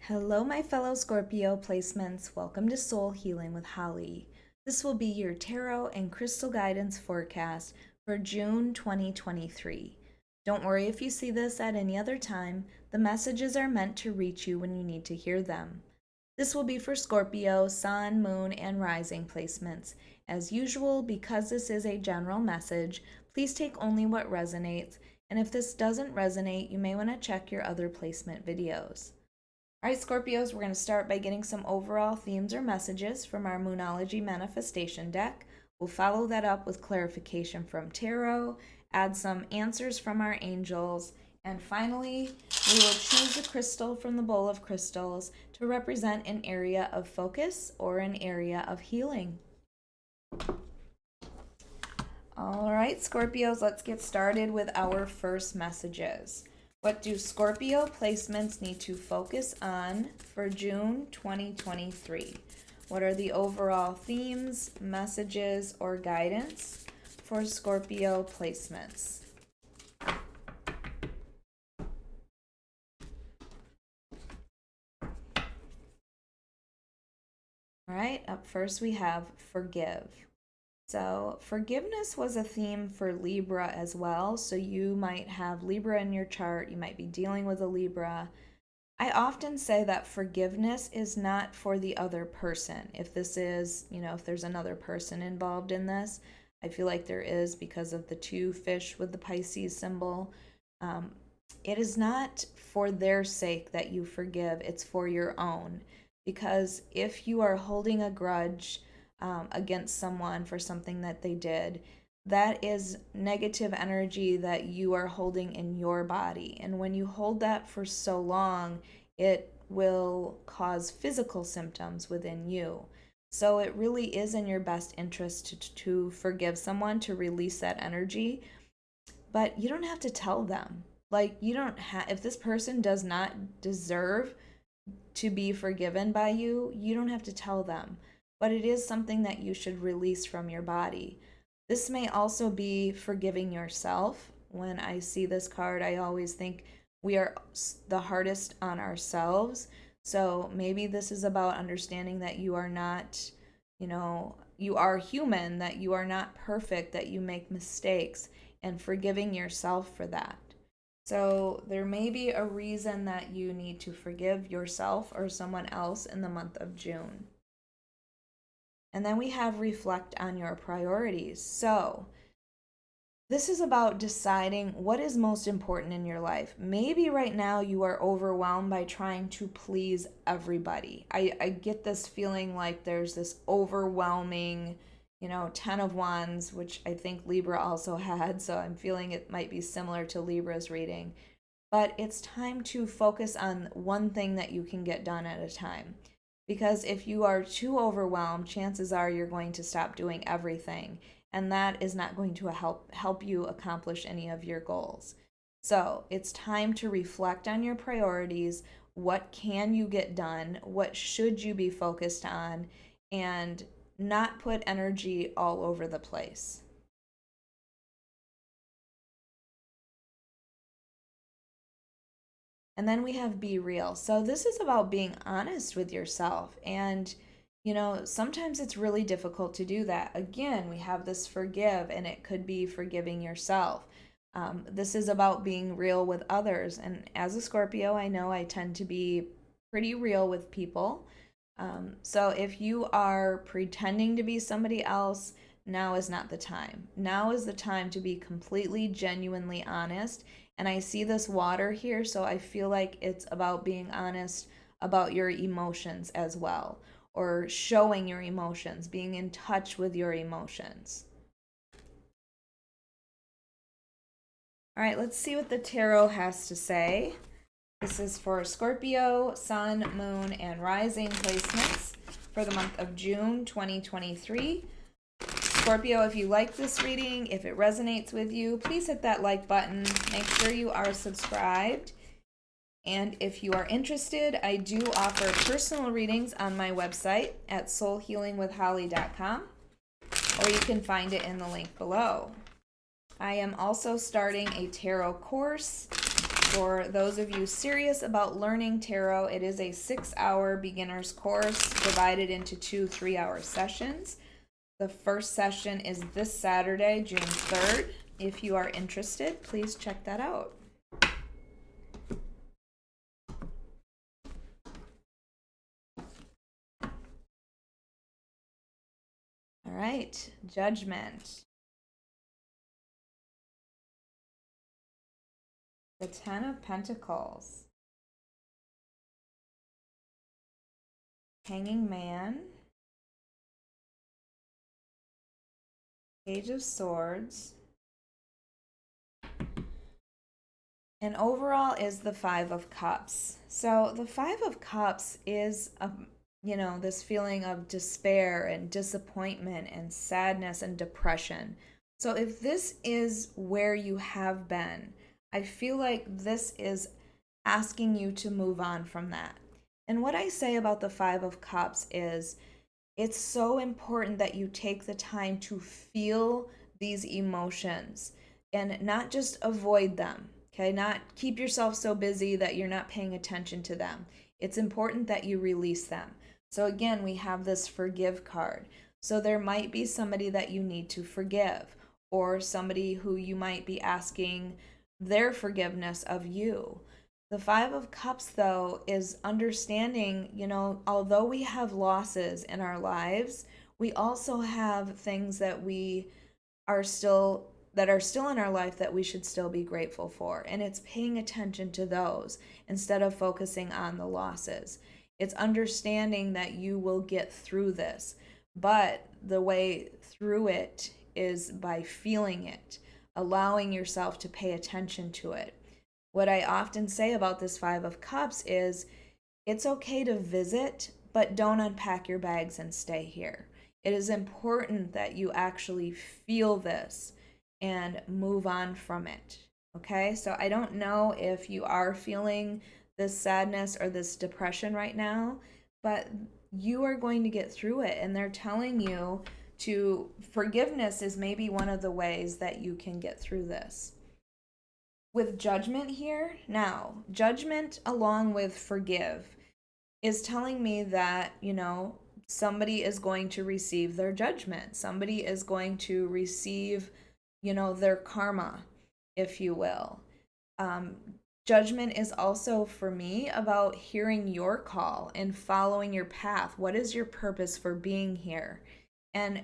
Hello, my fellow Scorpio placements. Welcome to Soul Healing with Holly. This will be your tarot and crystal guidance forecast for June 2023. Don't worry if you see this at any other time. The messages are meant to reach you when you need to hear them. This will be for Scorpio, Sun, Moon, and Rising placements. As usual, because this is a general message, please take only what resonates, and if this doesn't resonate, you may want to check your other placement videos. All right, Scorpios, we're going to start by getting some overall themes or messages from our Moonology manifestation deck. We'll follow that up with clarification from tarot, add some answers from our angels, and finally, we will choose a crystal from the bowl of crystals to represent an area of focus or an area of healing. All right, Scorpios, let's get started with our first messages. What do Scorpio placements need to focus on for June 2023? What are the overall themes, messages, or guidance for Scorpio placements? All right, up first we have forgive. So forgiveness was a theme for Libra as well. So you might have Libra in your chart. You might be dealing with a Libra. I often say that forgiveness is not for the other person. If this is, if there's another person involved in this, I feel like there is because of the two fish with the Pisces symbol. It is not for their sake that you forgive. It's for your own. Because if you are holding a grudge against someone for something that they did, that is negative energy that you are holding in your body. And when you hold that for so long, it will cause physical symptoms within you. So it really is in your best interest to forgive someone, to release that energy. But you don't have to tell them. Like, you don't have, if this person does not deserve to be forgiven by you, you don't have to tell them. But it is something that you should release from your body. This may also be forgiving yourself. When I see this card, I always think we are the hardest on ourselves. So maybe this is about understanding that you are not, you are human, that you are not perfect, that you make mistakes, and forgiving yourself for that. So there may be a reason that you need to forgive yourself or someone else in the month of June. And then we have reflect on your priorities. So this is about deciding what is most important in your life. Maybe right now you are overwhelmed by trying to please everybody. I get this feeling like there's this overwhelming, 10 of Wands, which I think Libra also had. So I'm feeling it might be similar to Libra's reading. But it's time to focus on one thing that you can get done at a time. Because if you are too overwhelmed, chances are you're going to stop doing everything, and that is not going to help you accomplish any of your goals. So it's time to reflect on your priorities. What can you get done? What should you be focused on? And not put energy all over the place. And then we have be real. So this is about being honest with yourself. And, sometimes it's really difficult to do that. Again, we have this forgive, and it could be forgiving yourself. This is about being real with others. And as a Scorpio, I know I tend to be pretty real with people. So if you are pretending to be somebody else, now is not the time. Now is the time to be completely, genuinely honest. And I see this water here, so I feel like it's about being honest about your emotions as well, or showing your emotions, being in touch with your emotions. All right, let's see what the tarot has to say. This is for Scorpio, Sun, Moon, and Rising placements for the month of June 2023. Scorpio, if you like this reading, if it resonates with you, please hit that like button. Make sure you are subscribed. And if you are interested, I do offer personal readings on my website at soulhealingwithholly.com, or you can find it in the link below. I am also starting a tarot course For those of you serious about learning tarot, it is a 6-hour beginner's course divided into 2 3-hour sessions. The first session is this Saturday, June 3rd. If you are interested, please check that out. All right, Judgment. The 10 of Pentacles. Hanging Man. Page of Swords. And overall is the 5 of Cups. So the 5 of Cups is, this feeling of despair and disappointment and sadness and depression. So if this is where you have been, I feel like this is asking you to move on from that. And what I say about the 5 of Cups is it's so important that you take the time to feel these emotions and not just avoid them. Okay, not keep yourself so busy that you're not paying attention to them. It's important that you release them. So again, we have this forgive card. So there might be somebody that you need to forgive, or somebody who you might be asking their forgiveness of you. The 5 of Cups, though, is understanding, although we have losses in our lives, we also have things that are still in our life that we should still be grateful for. And it's paying attention to those instead of focusing on the losses. It's understanding that you will get through this, but the way through it is by feeling it, allowing yourself to pay attention to it. What I often say about this 5 of Cups is it's okay to visit, but don't unpack your bags and stay here. It is important that you actually feel this and move on from it. Okay, so I don't know if you are feeling this sadness or this depression right now, but you are going to get through it. And they're telling you forgiveness is maybe one of the ways that you can get through this. With Judgment here, now, Judgment along with forgive is telling me that, somebody is going to receive their judgment. Somebody is going to receive their karma, if you will. Judgment is also, for me, about hearing your call and following your path. What is your purpose for being here? And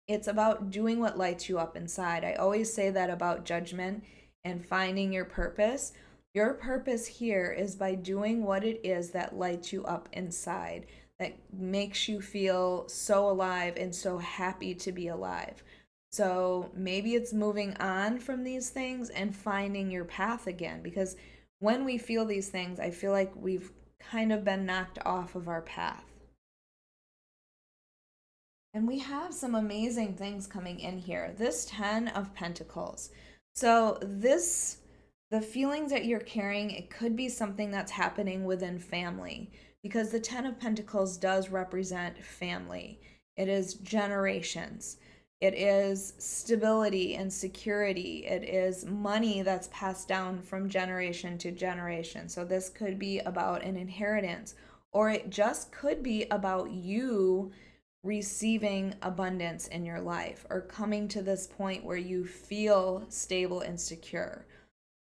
it's about doing what lights you up inside. I always say that about Judgment and finding your purpose. Your purpose here is by doing what it is that lights you up inside, that makes you feel so alive and so happy to be alive. So maybe it's moving on from these things and finding your path again, because when we feel these things, I feel like we've kind of been knocked off of our path. And we have some amazing things coming in here. This 10 of Pentacles. So the feelings that you're carrying, it could be something that's happening within family, because the 10 of Pentacles does represent family. It is generations. It is stability and security. It is money that's passed down from generation to generation. So this could be about an inheritance, or it just could be about you receiving abundance in your life or coming to this point where you feel stable and secure.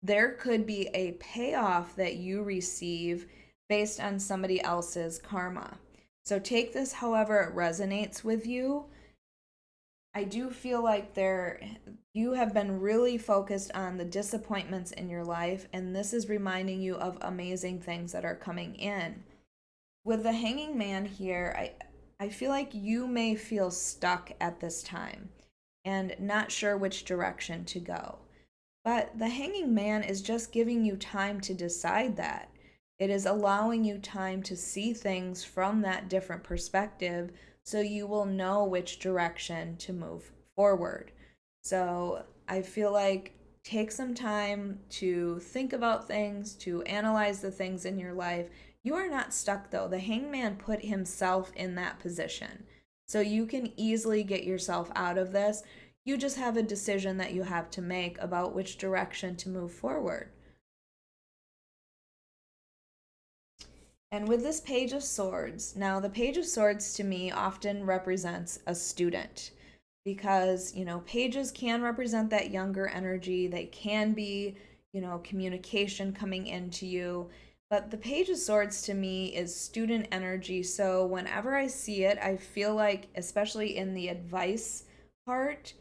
There could be a payoff that you receive based on somebody else's karma. So take this however it resonates with you. I do feel like you have been really focused on the disappointments in your life, and this is reminding you of amazing things that are coming in. With the Hanging Man here, I feel like you may feel stuck at this time and not sure which direction to go. But the Hanging Man is just giving you time to decide that. It is allowing you time to see things from that different perspective, so you will know which direction to move forward. So I feel like take some time to think about things, to analyze the things in your life. You are not stuck though. The Hangman put himself in that position. So you can easily get yourself out of this. You just have a decision that you have to make about which direction to move forward. And with this Page of Swords, now the Page of Swords to me often represents a student because, pages can represent that younger energy. They can be, communication coming into you. But the Page of Swords to me is student energy. So whenever I see it, I feel like, especially in the advice part,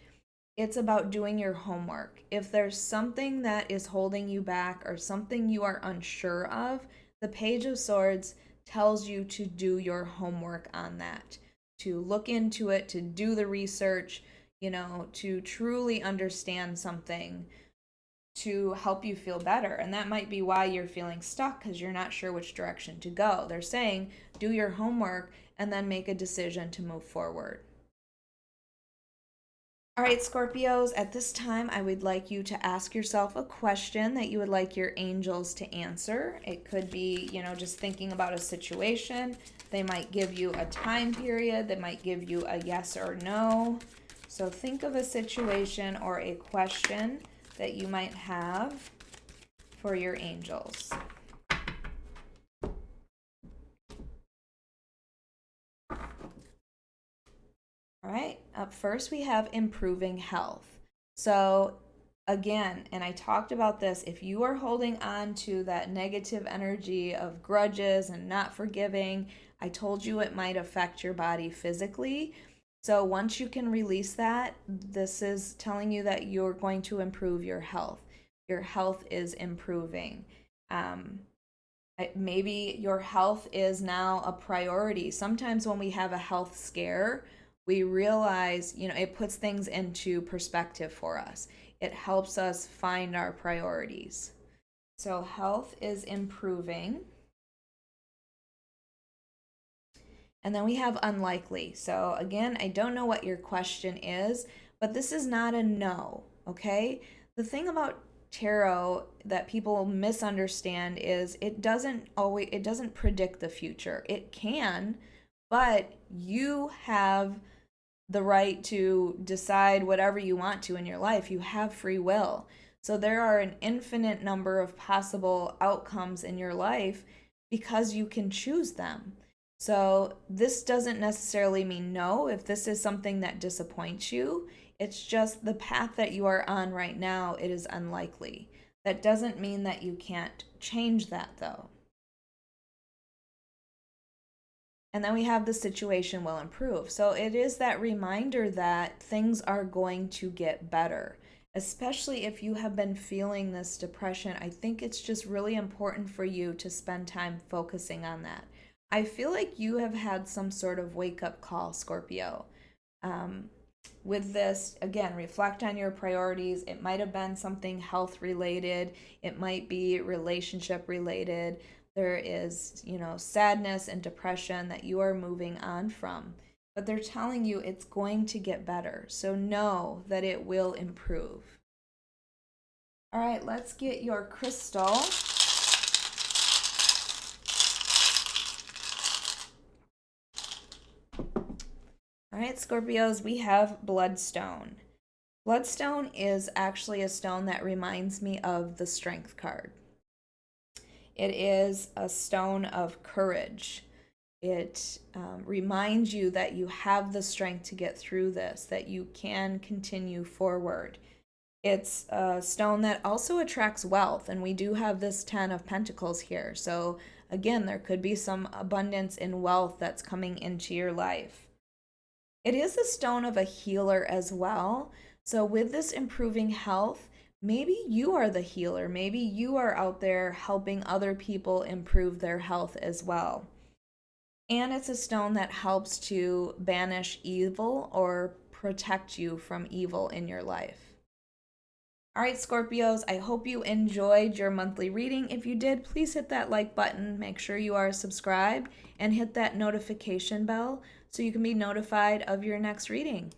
it's about doing your homework. If there's something that is holding you back or something you are unsure of, the Page of Swords tells you to do your homework on that, to look into it, to do the research, to truly understand something to help you feel better. And that might be why you're feeling stuck because you're not sure which direction to go. They're saying do your homework and then make a decision to move forward. All right, Scorpios, at this time, I would like you to ask yourself a question that you would like your angels to answer. It could be, just thinking about a situation. They might give you a time period. They might give you a yes or no. So think of a situation or a question that you might have for your angels. All right, up first we have improving health. So again, and I talked about this, if you are holding on to that negative energy of grudges and not forgiving, I told you it might affect your body physically. So once you can release that, this is telling you that you're going to improve your health. Your health is improving. Maybe your health is now a priority. Sometimes when we have a health scare, we realize, it puts things into perspective for us. It helps us find our priorities. So health is improving. And then we have unlikely. So again, I don't know what your question is, but this is not a no, okay? The thing about tarot that people misunderstand is it doesn't predict the future. It can, but you have the right to decide whatever you want to in your life. You have free will. So there are an infinite number of possible outcomes in your life because you can choose them. So this doesn't necessarily mean no if this is something that disappoints you. It's just the path that you are on right now, it is unlikely. That doesn't mean that you can't change that though. And then we have the situation will improve. So it is that reminder that things are going to get better, especially if you have been feeling this depression. I think it's just really important for you to spend time focusing on that. I feel like you have had some sort of wake up call, Scorpio. With this, again, reflect on your priorities. It might have been something health related, it might be relationship related. There is, sadness and depression that you are moving on from. But they're telling you it's going to get better. So know that it will improve. All right, let's get your crystal. All right, Scorpios, we have Bloodstone. Bloodstone is actually a stone that reminds me of the Strength card. It is a stone of courage. It reminds you that you have the strength to get through this, that you can continue forward. It's a stone that also attracts wealth, and we do have this 10 of Pentacles here. So again, there could be some abundance in wealth that's coming into your life. It is a stone of a healer as well. So with this improving health, maybe you are the healer. Maybe you are out there helping other people improve their health as well. And it's a stone that helps to banish evil or protect you from evil in your life. All right, Scorpios, I hope you enjoyed your monthly reading. If you did, please hit that like button, make sure you are subscribed, and hit that notification bell so you can be notified of your next reading.